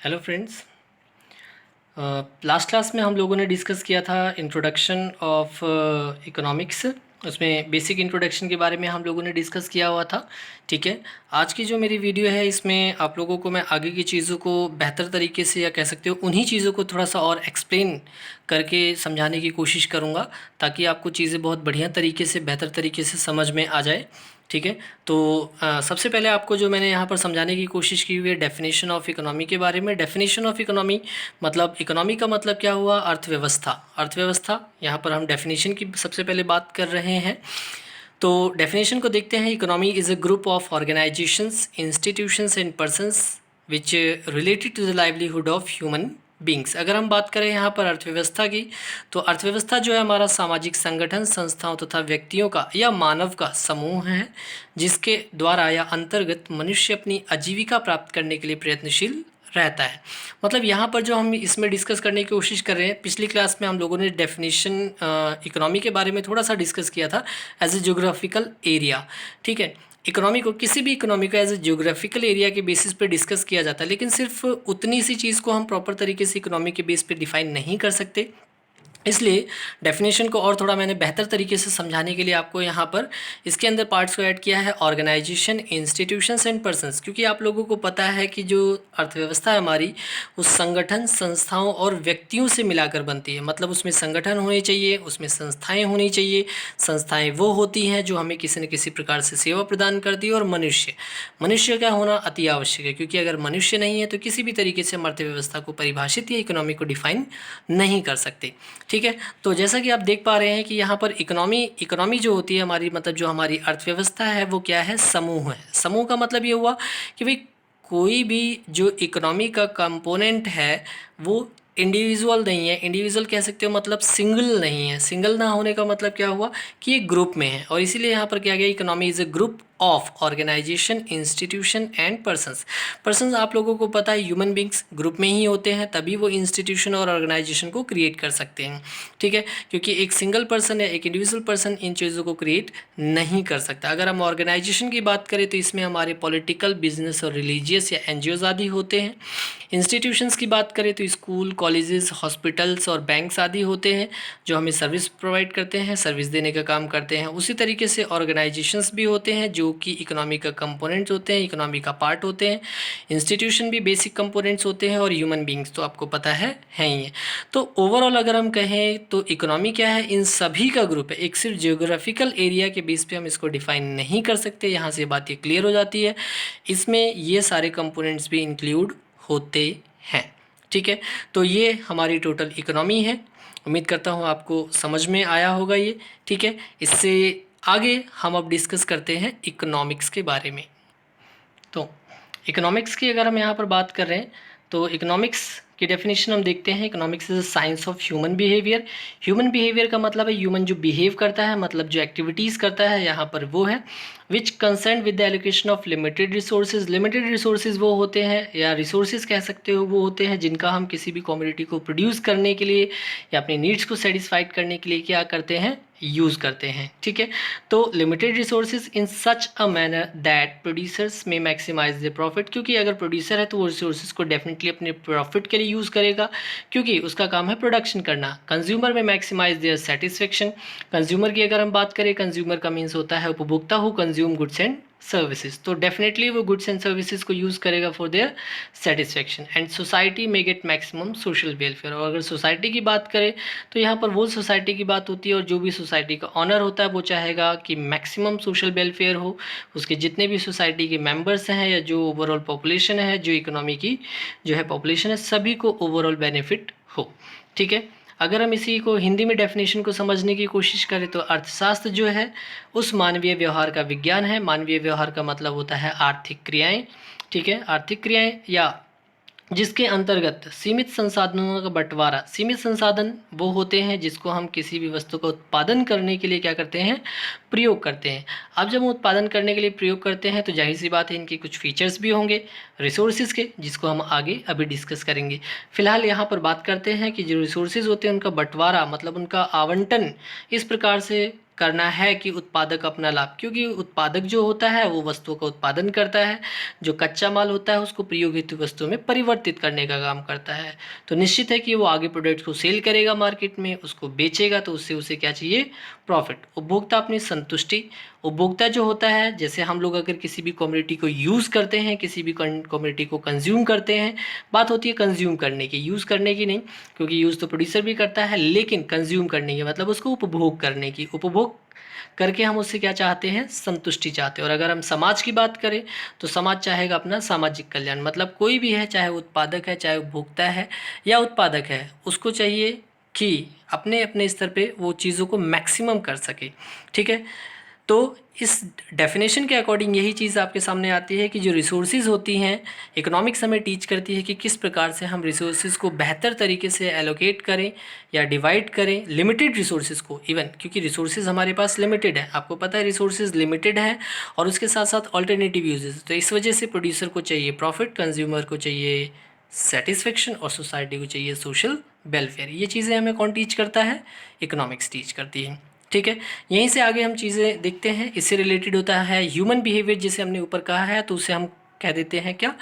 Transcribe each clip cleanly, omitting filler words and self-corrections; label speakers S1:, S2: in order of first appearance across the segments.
S1: Hello friends. Last class में हम लोगों ने डिस्कस किया था इंट्रोडक्शन ऑफ इकोनॉमिक्स। उसमें बेसिक इंट्रोडक्शन के बारे में हम लोगों ने डिस्कस किया हुआ था। ठीक है, आज की जो मेरी वीडियो है इसमें आप लोगों को मैं आगे की चीज़ों को बेहतर तरीके से, या कह सकते हो उन्हीं चीज़ों को थोड़ा सा और एक्सप्लेन करके समझाने की कोशिश करूँगा, ताकि आपको चीज़ें बहुत बढ़िया तरीके से, बेहतर तरीके से समझ में आ जाए। ठीक है, तो सबसे पहले आपको जो मैंने यहाँ पर समझाने की कोशिश की हुई है डेफिनेशन ऑफ इकोनॉमी के बारे में। डेफिनेशन ऑफ इकोनॉमी मतलब इकोनॉमी का मतलब क्या हुआ? अर्थव्यवस्था। अर्थव्यवस्था, यहाँ पर हम डेफिनेशन की सबसे पहले बात कर रहे हैं। तो डेफिनेशन को देखते हैं। Economy is a group of organisations, institutions and persons which related to the livelihood of human beings. अगर हम बात करें यहाँ पर अर्थव्यवस्था की, तो अर्थव्यवस्था जो है हमारा सामाजिक संगठन, संस्थाओं तथा व्यक्तियों का या मानव का समूह है, जिसके द्वारा या अंतर्गत मनुष्य अपनी आजीविका प्राप्त करने के लिए प्रयत्नशील रहता है। मतलब यहाँ पर जो हम इसमें डिस्कस करने की कोशिश कर रहे हैं, पिछली क्लास में हम लोगों ने डेफिनेशन इकोनॉमी के बारे में थोड़ा सा डिस्कस किया था एज ए ज्योग्राफिकल एरिया। ठीक है, इकोनॉमी को, किसी भी इकोनॉमी को एज ए ज्योग्राफिकल एरिया के बेसिस पे डिस्कस किया जाता है, लेकिन सिर्फ उतनी सी चीज़ को हम प्रॉपर तरीके से इकोनॉमी के बेस पे डिफाइन नहीं कर सकते। इसलिए डेफिनेशन को और थोड़ा मैंने बेहतर तरीके से समझाने के लिए आपको यहाँ पर इसके अंदर पार्ट्स को ऐड किया है, ऑर्गेनाइजेशन, इंस्टीट्यूशंस एंड पर्सन्स। क्योंकि आप लोगों को पता है कि जो अर्थव्यवस्था है हमारी, उस संगठन, संस्थाओं और व्यक्तियों से मिलाकर बनती है। मतलब उसमें संगठन होने चाहिए, उसमें संस्थाएं होनी चाहिए। संस्थाएं वो होती हैं जो हमें किसी न किसी प्रकार से सेवा प्रदान करती है। और मनुष्य का होना अति आवश्यक है, क्योंकि अगर मनुष्य नहीं है तो किसी भी तरीके से हम अर्थव्यवस्था को परिभाषित या इकोनॉमी को डिफाइन नहीं कर सकते। ठीक है, तो जैसा कि आप देख पा रहे हैं कि यहाँ पर इकोनॉमी जो होती है हमारी, मतलब जो हमारी अर्थव्यवस्था है वो क्या है? समूह है। समूह का मतलब ये हुआ कि भाई कोई भी जो इकोनॉमी का कंपोनेंट है वो इंडिविजुअल नहीं है। इंडिविजुअल कह सकते हो, मतलब सिंगल नहीं है। सिंगल ना होने का मतलब क्या हुआ कि ये ग्रुप में है। और इसीलिए यहाँ पर क्या गया, economy is a group of organisation, institution and persons आप लोगों को पता है ह्यूमन बींग्स ग्रुप में ही होते हैं, तभी वो इंस्टीट्यूशन और ऑर्गेनाइजेशन को क्रिएट कर सकते हैं। ठीक है, क्योंकि एक सिंगल पर्सन या एक इंडिविजुअल पर्सन इन चीज़ों को क्रिएट नहीं कर सकता। अगर हम ऑर्गेनाइजेशन की बात करें तो इसमें हमारे पॉलिटिकल, बिजनेस और रिलीजियस या एनजीओज आदि होते हैं। इंस्टीट्यूशंस की बात करें तो स्कूल, कॉलेजेस, हॉस्पिटल्स और बैंक्स आदि होते हैं, जो हमें सर्विस प्रोवाइड करते हैं, सर्विस देने का काम करते हैं। उसी तरीके से ऑर्गेनाइजेशंस भी होते हैं जो कि इकोनॉमी का कंपोनेंट्स होते हैं, इकोनॉमी का पार्ट होते हैं। इंस्टीट्यूशन भी बेसिक कंपोनेंट्स होते हैं, और ह्यूमन बींग्स तो आपको पता है ही है। तो ओवरऑल अगर हम कहें तो इकोनॉमी क्या है? इन सभी का ग्रुप है। एक सिर्फ जियोग्राफिकल एरिया के बेस पे हम इसको डिफाइन नहीं कर सकते। यहाँ से बात ये क्लियर हो जाती है। इसमें ये सारे कंपोनेंट्स भी इंक्लूड होते हैं। ठीक है, तो ये हमारी टोटल इकोनॉमी है। उम्मीद करता हूँ आपको समझ में आया होगा ये। ठीक है, इससे आगे हम अब डिस्कस करते हैं इकोनॉमिक्स के बारे में। तो इकोनॉमिक्स की अगर हम यहाँ पर बात कर रहे हैं तो इकोनॉमिक्स की डेफिनेशन हम देखते हैं। Economics is a science of human behaviour. Human behaviour का मतलब है ह्यूमन जो बिहेव करता है, मतलब जो एक्टिविटीज़ करता है, यहाँ पर वो है which concern with the allocation of limited resources. Limited resources वो होते हैं, या रिसोर्सेज कह सकते हो, वो होते हैं जिनका हम किसी भी कमोडिटी को प्रोड्यूस करने के लिए या अपनी नीड्स को सेटिस्फाइड करने के लिए क्या करते हैं? यूज़ करते हैं। ठीक है, तो limited resources in such a manner that producers में मैक्सिमाइज द प्रॉफिट। क्योंकि अगर प्रोड्यूसर है तो वो रिसोर्सेज को डेफिनेटली अपने प्रॉफिट के लिए यूज़ करेगा, क्योंकि उसका काम है प्रोडक्शन करना। कंज्यूमर में मैक्सिमाइज देयर सेटिस्फेक्शन। कंज्यूमर की अगर हम बात करें, कंज्यूमर का मीन्स होता है उपभोक्ता who consume goods and services. तो डेफिनेटली वो गुड्स एंड सर्विसेज को यूज़ करेगा for their satisfaction. And society में गेट मैक्सिमम सोशल वेलफेयर। और अगर सोसाइटी की बात करें तो यहाँ पर वो सोसाइटी की बात होती है, और जो भी सोसाइटी का ऑनर होता है वो चाहेगा कि मैक्सिमम सोशल वेलफेयर हो। उसके जितने भी सोसाइटी के मेंबर्स हैं या जो ओवरऑल पॉपुलेशन है, जो इकोनॉमी की जो है पॉपुलेशन है, सभी को ओवरऑल बेनिफिट हो। ठीक है, अगर हम इसी को हिंदी में डेफिनेशन को समझने की कोशिश करें तो अर्थशास्त्र जो है उस मानवीय व्यवहार का विज्ञान है। मानवीय व्यवहार का मतलब होता है आर्थिक क्रियाएं। ठीक है, आर्थिक क्रियाएं या जिसके अंतर्गत सीमित संसाधनों का बंटवारा। सीमित संसाधन वो होते हैं जिसको हम किसी भी वस्तु का उत्पादन करने के लिए क्या करते हैं? प्रयोग करते हैं। अब जब हम उत्पादन करने के लिए प्रयोग करते हैं तो जाहिर सी बात है इनके कुछ फीचर्स भी होंगे रिसोर्सेज के, जिसको हम आगे अभी डिस्कस करेंगे। फिलहाल यहाँ पर बात करते हैं कि जो रिसोर्सेज होते हैं उनका बंटवारा, मतलब उनका आवंटन इस प्रकार से करना है कि उत्पादक अपना लाभ, क्योंकि उत्पादक जो होता है वो वस्तुओं का उत्पादन करता है, जो कच्चा माल होता है उसको प्रयोग हेतु वस्तुओं में परिवर्तित करने का काम करता है। तो निश्चित है कि वो आगे प्रोडक्ट को सेल करेगा मार्केट में, उसको बेचेगा, तो उससे उसे क्या चाहिए, प्रॉफिट। उपभोक्ता अपनी संतुष्टि, उपभोक्ता जो होता है, जैसे हम लोग अगर किसी भी कमोडिटी को यूज़ करते हैं, किसी भी कमोडिटी को कंज्यूम करते हैं, बात होती है कंज्यूम करने की, यूज़ करने की नहीं, क्योंकि यूज़ तो प्रोड्यूसर भी करता है, लेकिन कंज्यूम करने की मतलब उसको उपभोग करने की, उपभोग करके हम उससे क्या चाहते हैं, संतुष्टि चाहते हैं। और अगर हम समाज की बात करें तो समाज चाहेगा अपना सामाजिक कल्याण, मतलब कोई भी है, चाहे उत्पादक है, चाहे उपभोक्ता है या उत्पादक है, उसको चाहिए कि अपने अपने स्तर पे वो चीज़ों को मैक्सिमम कर सके। ठीक है, तो इस डेफिनेशन के अकॉर्डिंग यही चीज़ आपके सामने आती है कि जो रिसोर्सेज होती हैं, इकोनॉमिक्स हमें टीच करती है कि किस प्रकार से हम रिसोर्सेज को बेहतर तरीके से एलोकेट करें या डिवाइड करें, लिमिटेड रिसोर्सेज को इवन, क्योंकि रिसोर्सेज हमारे पास लिमिटेड है, आपको पता है रिसोर्सेज लिमिटेड है, और उसके साथ साथ ऑल्टरनेटिव यूजेस। तो इस वजह से प्रोड्यूसर को चाहिए प्रॉफिट, कंज्यूमर को चाहिए सेटिस्फेक्शन और सोसाइटी को चाहिए सोशल वेलफेयर। ये चीज़ें हमें कौन टीच करता है, इकोनॉमिक्स टीच करती है। ठीक है, यहीं से आगे हम चीज़ें देखते हैं, इससे रिलेटेड होता है ह्यूमन बिहेवियर, जिसे हमने ऊपर कहा है, तो उसे हम कह देते हैं क्या,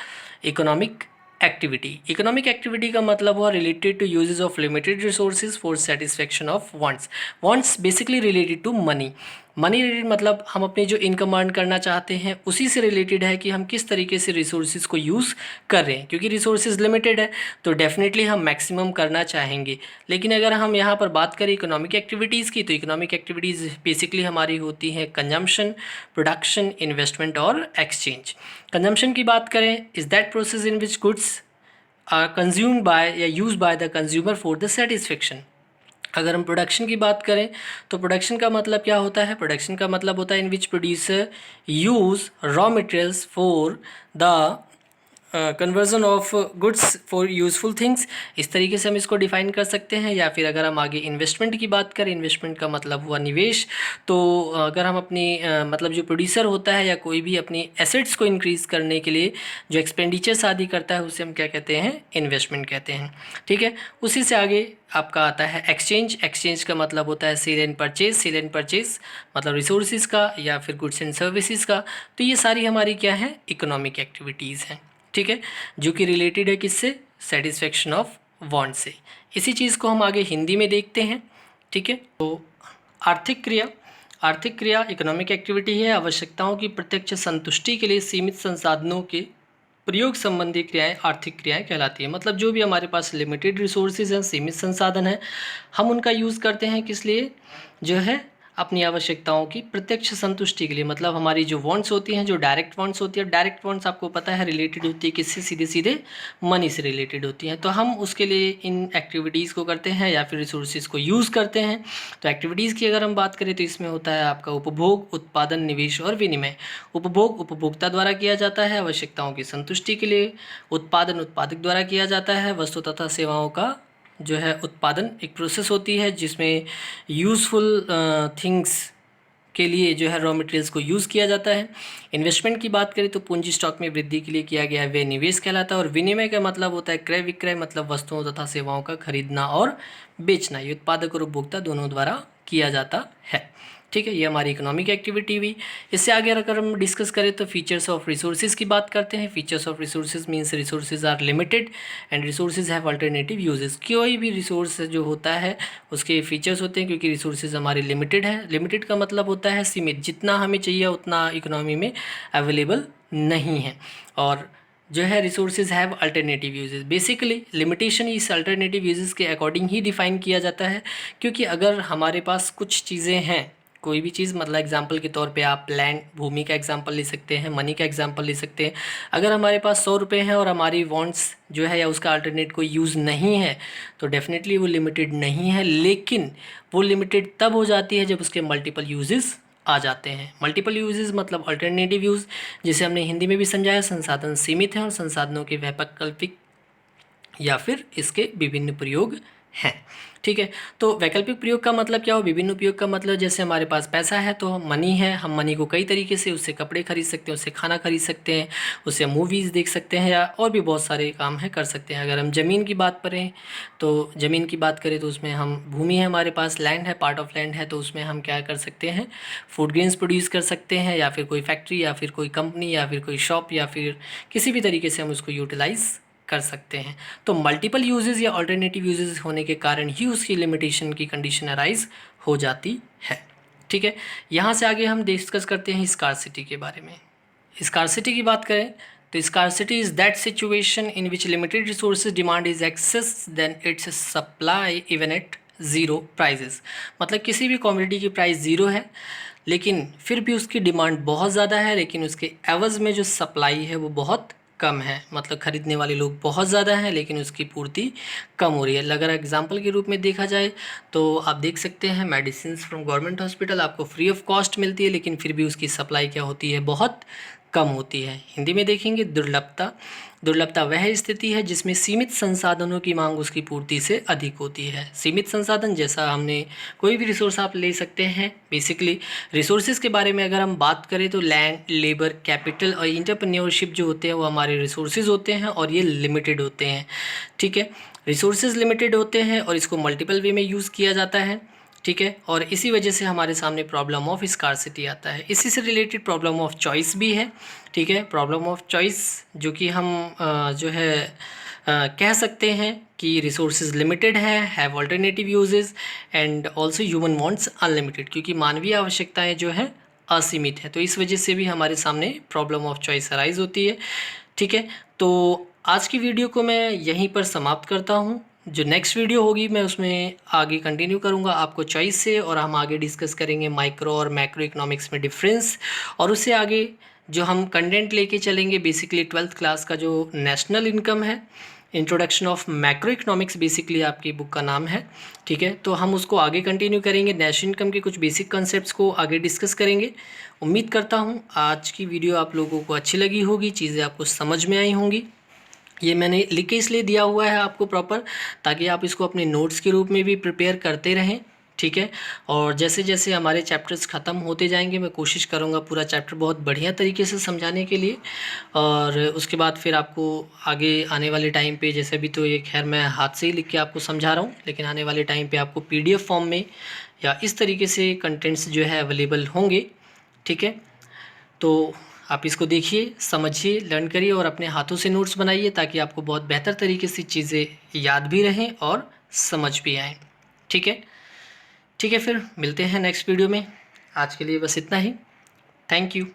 S1: इकोनॉमिक एक्टिविटी। इकोनॉमिक एक्टिविटी का मतलब हुआ related to uses of limited resources for satisfaction of wants. Wants basically related to money, money related मतलब हम अपनी जो इनकम अर्न करना चाहते हैं उसी से रिलेटेड है कि हम किस तरीके से रिसोर्सेज को यूज़ कर रहे हैं, क्योंकि रिसोर्सेज लिमिटेड है तो डेफिनेटली हम मैक्सिमम करना चाहेंगे। लेकिन अगर हम यहाँ पर बात करें इकोनॉमिक एक्टिविटीज़ की, तो इकोनॉमिक एक्टिविटीज़ बेसिकली हमारी होती हैं कंजम्पशन, प्रोडक्शन, इन्वेस्टमेंट और एक्सचेंज। कंजम्पशन की बात करें, is that process in which goods are consumed by या use by the consumer for the satisfaction. अगर हम प्रोडक्शन की बात करें तो प्रोडक्शन का मतलब क्या होता है, प्रोडक्शन का मतलब होता है in which producer use raw materials for the conversion of goods for useful things. इस तरीके से हम इसको डिफाइन कर सकते हैं। या फिर अगर हम आगे इन्वेस्टमेंट की बात करें, इन्वेस्टमेंट का मतलब हुआ निवेश। तो अगर हम अपनी मतलब जो प्रोड्यूसर होता है या कोई भी अपनी एसेट्स को इंक्रीज़ करने के लिए जो एक्सपेंडिचर्स आदि करता है उसे हम क्या कहते हैं, इन्वेस्टमेंट कहते हैं। ठीक है, उसी से आगे आपका आता है एक्सचेंज। एक्सचेंज का मतलब होता है sale and purchase. Sale and purchase मतलब रिसोर्सेज का या फिर गुड्स एंड सर्विसेज का। तो ये सारी हमारी क्या है, इकोनॉमिक एक्टिविटीज़ हैं। ठीक है, जो कि रिलेटेड है किससे, सेटिस्फेक्शन ऑफ वांट से। इसी चीज़ को हम आगे हिंदी में देखते हैं। ठीक है, तो आर्थिक क्रिया, आर्थिक क्रिया इकोनॉमिक एक्टिविटी है। आवश्यकताओं की प्रत्यक्ष संतुष्टि के लिए सीमित संसाधनों के प्रयोग संबंधी क्रियाएं आर्थिक क्रियाएं कहलाती है। मतलब जो भी हमारे पास लिमिटेड रिसोर्सेज हैं, सीमित संसाधन हैं, हम उनका यूज़ करते हैं किस लिए, जो है अपनी आवश्यकताओं की प्रत्यक्ष संतुष्टि के लिए। मतलब हमारी जो वांट्स होती हैं, जो डायरेक्ट वांट्स होती है, डायरेक्ट वांट्स आपको पता है रिलेटेड होती है किससे, सीधे सीधे मनी से रिलेटेड होती हैं। तो हम उसके लिए इन एक्टिविटीज़ को करते हैं या फिर रिसोर्सेज को यूज़ करते हैं। तो एक्टिविटीज़ की अगर हम बात करें तो इसमें होता है आपका उपभोग, उत्पादन, निवेश और विनिमय। उपभोग उपभोक्ता द्वारा किया जाता है आवश्यकताओं की संतुष्टि के लिए। उत्पादन उत्पादक द्वारा किया जाता है वस्तु तथा सेवाओं का जो है उत्पादन। एक प्रोसेस होती है जिसमें यूज़फुल थिंग्स के लिए जो है रॉ मटेरियल्स को यूज़ किया जाता है। इन्वेस्टमेंट की बात करें तो पूंजी स्टॉक में वृद्धि के लिए किया गया वे निवेश कहलाता है। और विनिमय का मतलब होता है क्रय विक्रय, मतलब वस्तुओं तथा सेवाओं का खरीदना और बेचना। ये उत्पादक और उपभोक्ता दोनों द्वारा किया जाता है। ठीक है, ये हमारी इकोनॉमिक एक्टिविटी हुई। इससे आगे अगर हम डिस्कस करें तो फीचर्स ऑफ रिसोर्सेज की बात करते हैं। Features of resources means resources are limited and resources have alternative uses. कोई भी रिसोर्स जो होता है उसके फीचर्स होते हैं, क्योंकि रिसोर्सेज हमारे लिमिटेड है। लिमिटेड का मतलब होता है सीमित, जितना हमें चाहिए उतना इकोनॉमी में अवेलेबल नहीं है। और जो है resources have alternative uses. Basically limitation इस अल्टरनेटिव यूजेस के अकॉर्डिंग ही डिफाइन किया जाता है, क्योंकि अगर हमारे पास कुछ चीज़ें हैं, कोई भी चीज़, मतलब एग्जांपल के तौर पे आप लैंड, भूमि का एग्जांपल ले सकते हैं, मनी का एग्जांपल ले सकते हैं। अगर हमारे पास 100 रुपये हैं और हमारी वांट्स जो है या उसका अल्टरनेट कोई यूज़ नहीं है, तो डेफिनेटली वो लिमिटेड नहीं है। लेकिन वो लिमिटेड तब हो जाती है जब उसके मल्टीपल यूजेस आ जाते हैं। मल्टीपल यूजेस मतलब अल्टरनेटिव यूज़, जिसे हमने हिंदी में भी समझाया, संसाधन सीमित हैं और संसाधनों के वैकल्पिक या फिर इसके विभिन्न प्रयोग हैं। ठीक है, तो वैकल्पिक प्रयोग का मतलब क्या हो, विभिन्न उपयोग का मतलब जैसे हमारे पास पैसा है तो मनी है, हम मनी को कई तरीके से उससे कपड़े खरीद सकते हैं, उससे खाना खरीद सकते हैं, उससे मूवीज़ देख सकते हैं या और भी बहुत सारे काम है कर सकते हैं। अगर हम ज़मीन की बात करें तो ज़मीन की बात करें तो उसमें हम भूमि है, हमारे पास लैंड है, पार्ट ऑफ लैंड है, तो उसमें हम क्या कर सकते हैं, फूड ग्रेन्स प्रोड्यूस कर सकते हैं या फिर कोई फैक्ट्री या फिर कोई कंपनी या फिर कोई शॉप या फिर किसी भी तरीके से हम उसको यूटिलाइज़ कर सकते हैं। तो मल्टीपल यूजेस या अल्टरनेटिव यूजेस होने के कारण ही उसकी लिमिटेशन की कंडीशन अराइज हो जाती है। ठीक है, यहाँ से आगे हम डिस्कस करते हैं स्कार्सिटी के बारे में। स्कार्सिटी की बात करें तो scarcity is that situation in which limited resources demand is excess than its supply even at zero prices. मतलब किसी भी कॉमोडिटी की प्राइस ज़ीरो है लेकिन फिर भी उसकी डिमांड बहुत ज़्यादा है, लेकिन उसके एवज़ में जो सप्लाई है वो बहुत कम है। मतलब ख़रीदने वाले लोग बहुत ज़्यादा हैं लेकिन उसकी पूर्ति कम हो रही है। अगर एग्जांपल के रूप में देखा जाए तो आप देख सकते हैं मेडिसिन फ्रॉम गवर्नमेंट हॉस्पिटल आपको फ्री ऑफ कॉस्ट मिलती है, लेकिन फिर भी उसकी सप्लाई क्या होती है, बहुत कम होती है। हिंदी में देखेंगे दुर्लभता। दुर्लभता वह स्थिति है जिसमें सीमित संसाधनों की मांग उसकी पूर्ति से अधिक होती है। सीमित संसाधन जैसा हमने कोई भी रिसोर्स आप ले सकते हैं। बेसिकली रिसोर्सेज के बारे में अगर हम बात करें तो लैंड, लेबर, कैपिटल और इंटरप्रेन्योरशिप जो होते हैं वो हमारे रिसोर्सेज होते हैं और ये लिमिटेड होते हैं। ठीक है, रिसोर्सेज लिमिटेड होते हैं और इसको मल्टीपल वे में यूज़ किया जाता है। ठीक है, और इसी वजह से हमारे सामने प्रॉब्लम ऑफ स्कार्सिटी आता है। इसी से रिलेटेड प्रॉब्लम ऑफ चॉइस भी है। ठीक है, प्रॉब्लम ऑफ चॉइस जो कि हम जो है कह सकते हैं कि resources limited have alternative uses and also human wants unlimited, क्योंकि मानवीय आवश्यकताएं जो है असीमित है। तो इस वजह से भी हमारे सामने प्रॉब्लम ऑफ चॉइस अराइज होती है। ठीक है, तो आज की वीडियो को मैं यहीं पर समाप्त करता हूँ। जो नेक्स्ट वीडियो होगी मैं उसमें आगे कंटिन्यू करूँगा आपको चॉइस से, और हम आगे डिस्कस करेंगे माइक्रो और मैक्रो इकोनॉमिक्स में डिफरेंस, और उससे आगे जो हम कंटेंट लेके चलेंगे बेसिकली 12th क्लास का जो नेशनल इनकम है, introduction of macro economics basically आपकी बुक का नाम है। ठीक है, तो हम उसको आगे कंटिन्यू करेंगे, नेशनल इनकम के कुछ बेसिक कॉन्सेप्ट्स को आगे डिस्कस करेंगे। उम्मीद करता हूँ आज की वीडियो आप लोगों को अच्छी लगी होगी, चीज़ें आपको समझ में आई होंगी। ये मैंने लिख के इसलिए दिया हुआ है आपको प्रॉपर, ताकि आप इसको अपने नोट्स के रूप में भी प्रिपेयर करते रहें। ठीक है, और जैसे जैसे हमारे चैप्टर्स ख़त्म होते जाएंगे मैं कोशिश करूँगा पूरा चैप्टर बहुत बढ़िया तरीके से समझाने के लिए, और उसके बाद फिर आपको आगे आने वाले टाइम पे, जैसे भी तो ये खैर मैं हाथ से ही लिख के आपको समझा रहा हूँ, लेकिन आने वाले टाइम पे आपको PDF फॉर्म में या इस तरीके से कंटेंट्स जो है अवेलेबल होंगे। ठीक है, तो आप इसको देखिए, समझिए, लर्न करिए और अपने हाथों से नोट्स बनाइए, ताकि आपको बहुत बेहतर तरीके से चीज़ें याद भी रहें और समझ भी आएँ। ठीक है, ठीक है, फिर मिलते हैं नेक्स्ट वीडियो में। आज के लिए बस इतना ही। Thank you.